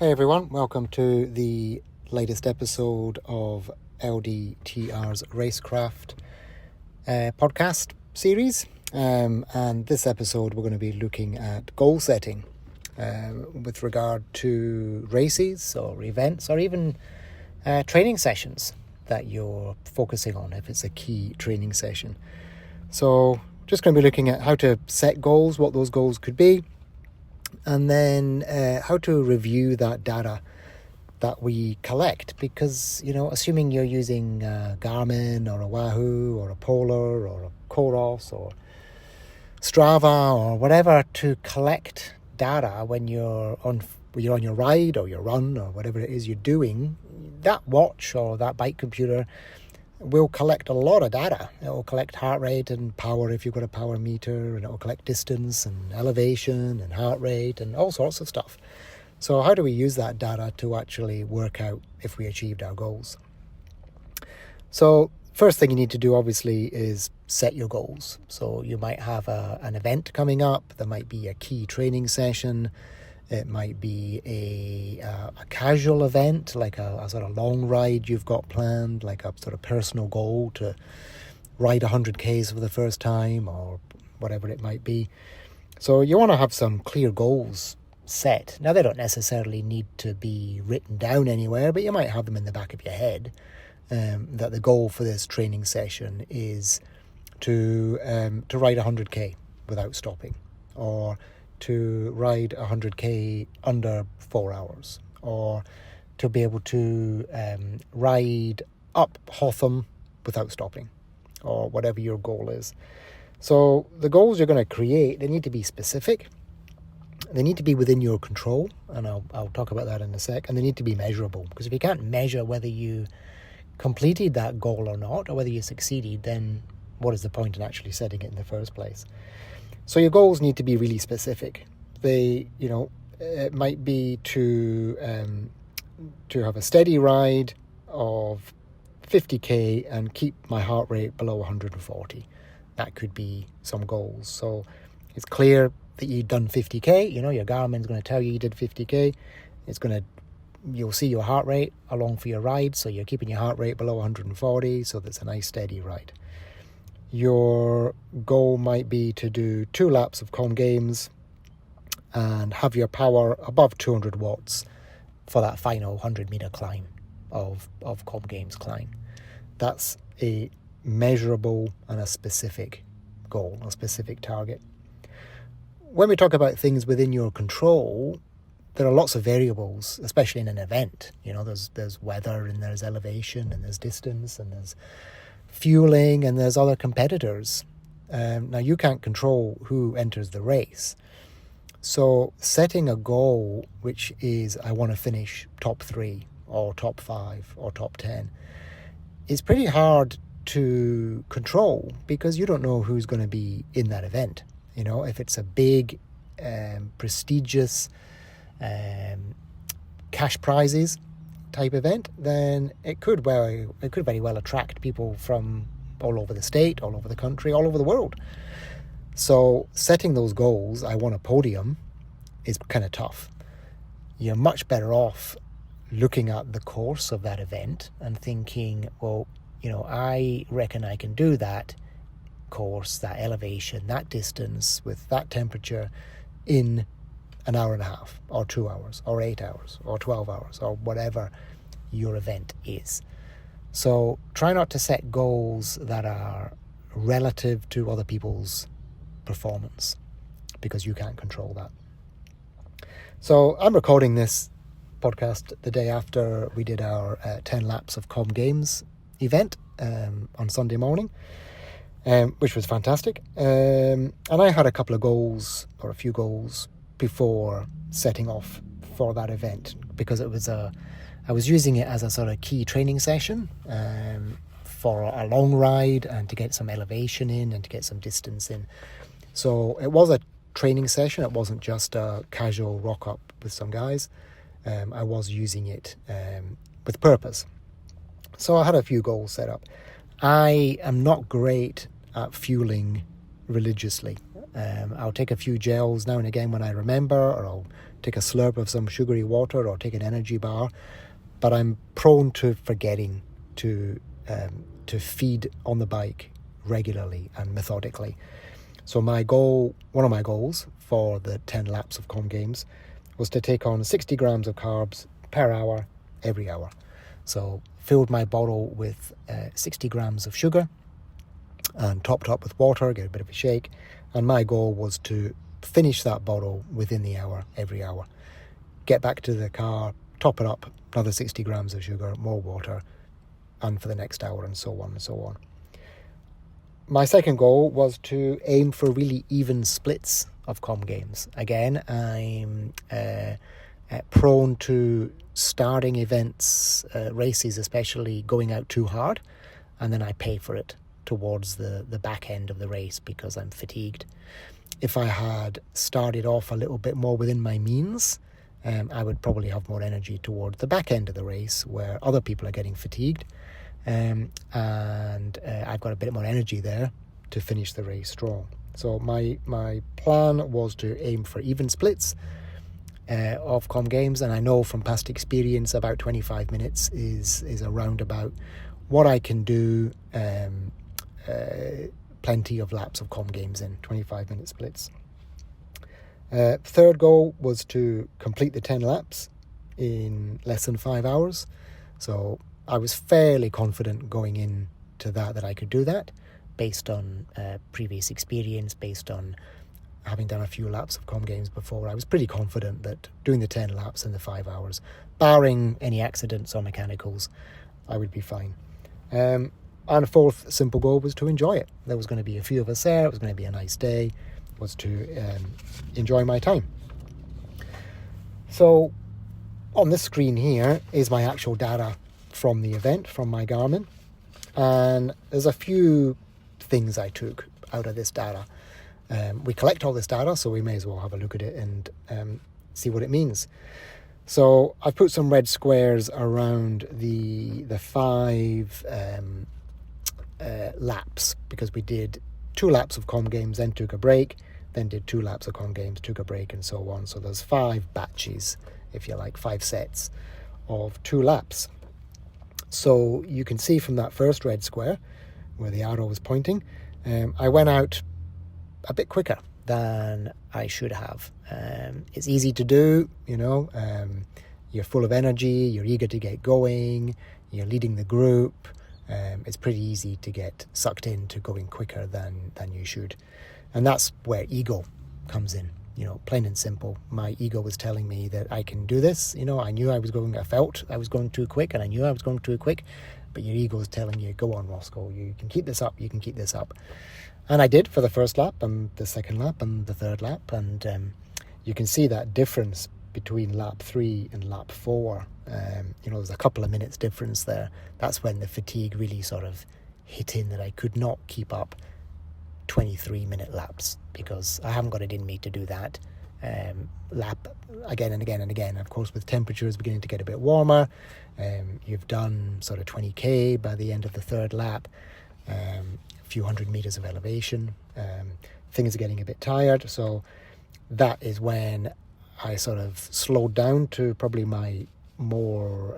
Hey everyone, welcome to the latest episode of LDTR's Racecraft podcast series. And this episode we're going to be looking at goal setting with regard to races or events or even training sessions that you're focusing on if it's a key training session. So just going to be looking at how to set goals, what those goals could be, and then how to review that data that we collect, because, assuming you're using Garmin or a Wahoo or a Polar or a Coros or Strava or whatever to collect data when you're on your ride or your run or whatever it is you're doing, that watch or that bike computer will collect a lot of data. It will collect heart rate and power if you've got a power meter, and it will collect distance and elevation and heart rate and all sorts of stuff. So how do we use that data to actually work out if we achieved our goals? So first thing you need to do obviously is set your goals. So you might have an event coming up. There might be a key training session. It might be a casual event, like a sort of long ride you've got planned, like a sort of personal goal to ride 100 Ks for the first time or whatever it might be. So you want to have some clear goals set. Now, they don't necessarily need to be written down anywhere, but you might have them in the back of your head, that the goal for this training session is to ride 100K without stopping, or to ride 100K under 4 hours, or to be able to ride up Hotham without stopping, or whatever your goal is. So the goals you're going to create, they need to be specific. They need to be within your control, and I'll talk about that in a sec, and they need to be measurable, because if you can't measure whether you completed that goal or not, or whether you succeeded, then what is the point in actually setting it in the first place? So your goals need to be really specific. It might be to have a steady ride of 50K and keep my heart rate below 140. That could be some goals. So it's clear that you've done 50K. Your Garmin's going to tell you did 50K. You'll see your heart rate along for your ride. So you're keeping your heart rate below 140. So that's a nice steady ride. Your goal might be to do 2 laps of Com Games and have your power above 200 watts for that final 100-meter climb of Com Games climb. That's a measurable and a specific goal, a specific target. When we talk about things within your control, there are lots of variables, especially in an event. There's weather, and there's elevation, and there's distance, and there's fueling, and there's other competitors. Now, you can't control who enters the race. So setting a goal which is, I want to finish top 3 or top 5 or top 10, is pretty hard to control, because you don't know who's going to be in that event. If it's a big, prestigious, cash prizes type event, then it could very well attract people from all over the state, all over the country, all over the world. So setting those goals, I want a podium, is kind of tough. You're much better off looking at the course of that event and thinking, well, I reckon I can do that course, that elevation, that distance with that temperature in an hour and a half or 2 hours or 8 hours or 12 hours or whatever your event is. So try not to set goals that are relative to other people's performance, because you can't control that. So I'm recording this podcast the day after we did our 10 laps of Com Games event on Sunday morning, which was fantastic. And I had a few goals before setting off for that event, because I was using it as a sort of key training session for a long ride and to get some elevation in and to get some distance in. So it was a training session. It wasn't just a casual rock up with some guys. I was using it with purpose. So I had a few goals set up. I am not great at fueling religiously. I'll take a few gels now and again when I remember, or I'll take a slurp of some sugary water or take an energy bar, but I'm prone to forgetting to feed on the bike regularly and methodically. So one of my goals for the 10 laps of Com Games was to take on 60 grams of carbs per hour, every hour. So filled my bottle with 60 grams of sugar and topped up with water, get a bit of a shake. And my goal was to finish that bottle within the hour, every hour. Get back to the car, top it up, another 60 grams of sugar, more water, and for the next hour, and so on and so on. My second goal was to aim for really even splits of Com Games. Again, I'm prone to starting events, races especially, going out too hard, and then I pay for it towards the back end of the race because I'm fatigued. If I had started off a little bit more within my means, I would probably have more energy toward the back end of the race where other people are getting fatigued, and I've got a bit more energy there to finish the race strong. So my plan was to aim for even splits of Com Games, and I know from past experience about 25 minutes is around about what I can do. Plenty of laps of Com Games in 25-minute splits. Third goal was to complete the 10 laps in less than 5 hours. So I was fairly confident going into that I could do that based on previous experience, based on having done a few laps of Com Games before. I was pretty confident that doing the 10 laps in the 5 hours, barring any accidents or mechanicals, I would be fine. And a fourth simple goal was to enjoy it. There was going to be a few of us there. It was going to be a nice day. Was to enjoy my time. So on this screen here is my actual data from the event, from my Garmin. And there's a few things I took out of this data. We collect all this data, so we may as well have a look at it and see what it means. So I've put some red squares around the 5 laps, because we did 2 laps of Com Games, then took a break, then did 2 laps of Com Games, took a break, and so on. So there's 5 batches, if you like, 5 sets of 2 laps. So you can see from that first red square, where the arrow was pointing, I went out a bit quicker than I should have. It's easy to do, you're full of energy, you're eager to get going, you're leading the group. It's pretty easy to get sucked into going quicker than you should. And that's where ego comes in, plain and simple. My ego was telling me that I can do this. I felt I was going too quick, and I knew I was going too quick. But your ego is telling you, go on, Roscoe, you can keep this up, you can keep this up. And I did for the first lap and the second lap and the third lap. And you can see that difference between lap 3 and lap 4. There's a couple of minutes difference there. That's when the fatigue really sort of hit in, that I could not keep up 23-minute laps, because I haven't got it in me to do that lap again and again and again. Of course, with temperatures beginning to get a bit warmer, you've done sort of 20k by the end of the third lap, a few hundred meters of elevation, things are getting a bit tired. So that is when I sort of slowed down to probably my more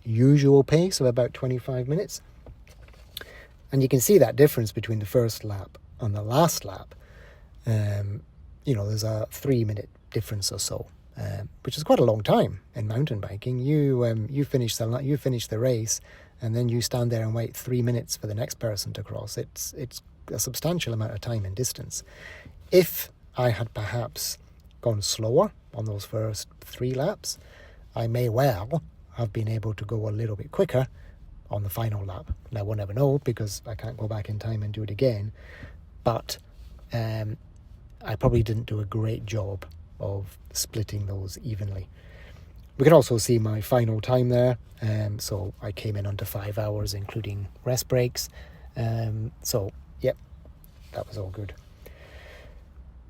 usual pace of about 25 minutes. And you can see that difference between the first lap and the last lap. There's a 3-minute difference or so, which is quite a long time in mountain biking. You finish the race, and then you stand there and wait 3 minutes for the next person to cross. It's a substantial amount of time and distance. If I had perhaps gone slower on those first 3 laps, I may well have been able to go a little bit quicker on the final lap. Now, we'll never know, because I can't go back in time and do it again. But I probably didn't do a great job of splitting those evenly. We can also see my final time there. So I came in under 5 hours, including rest breaks. That was all good.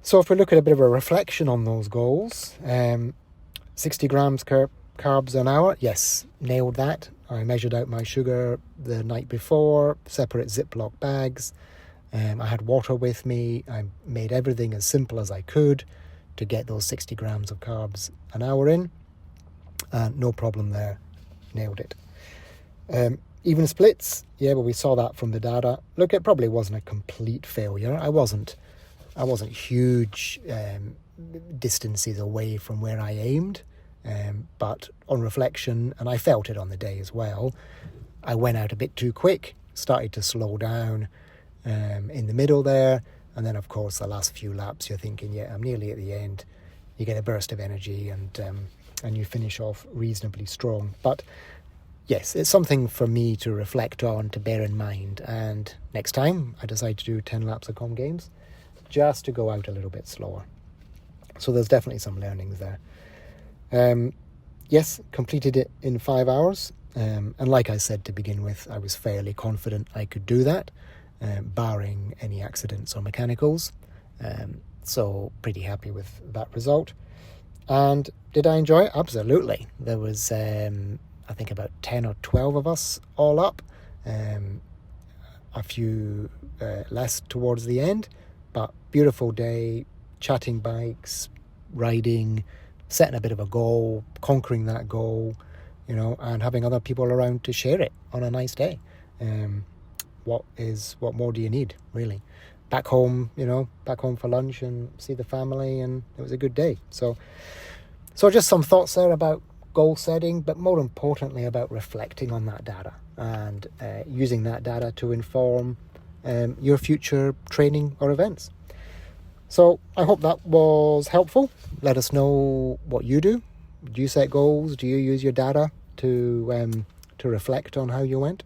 So if we look at a bit of a reflection on those goals, 60 grams carbs an hour, yes, nailed that. I measured out my sugar the night before, separate Ziploc bags. I had water with me. I made everything as simple as I could to get those 60 grams of carbs an hour in, and no problem there, nailed it. Even splits, yeah, well, we saw that from the data. Look, it probably wasn't a complete failure. I wasn't huge distances away from where I aimed, but on reflection, and I felt it on the day as well, I went out a bit too quick, started to slow down in the middle there, and then of course the last few laps you're thinking, yeah, I'm nearly at the end. You get a burst of energy and you finish off reasonably strong. But yes, it's something for me to reflect on, to bear in mind, and next time I decide to do 10 laps of Com Games, just to go out a little bit slower. So there's definitely some learnings there. Yes, completed it in 5 hours. And like I said to begin with, I was fairly confident I could do that, barring any accidents or mechanicals. So pretty happy with that result. And did I enjoy it? Absolutely. There was, I think, about 10 or 12 of us all up. A few less towards the end. But beautiful day, chatting bikes, riding, setting a bit of a goal, conquering that goal, and having other people around to share it on a nice day. What more do you need, really? Back home for lunch and see the family, and it was a good day. So just some thoughts there about goal setting, but more importantly about reflecting on that data and using that data to inform your future training or events. So I hope that was helpful. Let us know what you do. Do you set goals? Do you use your data to reflect on how you went?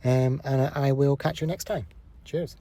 And I will catch you next time. Cheers.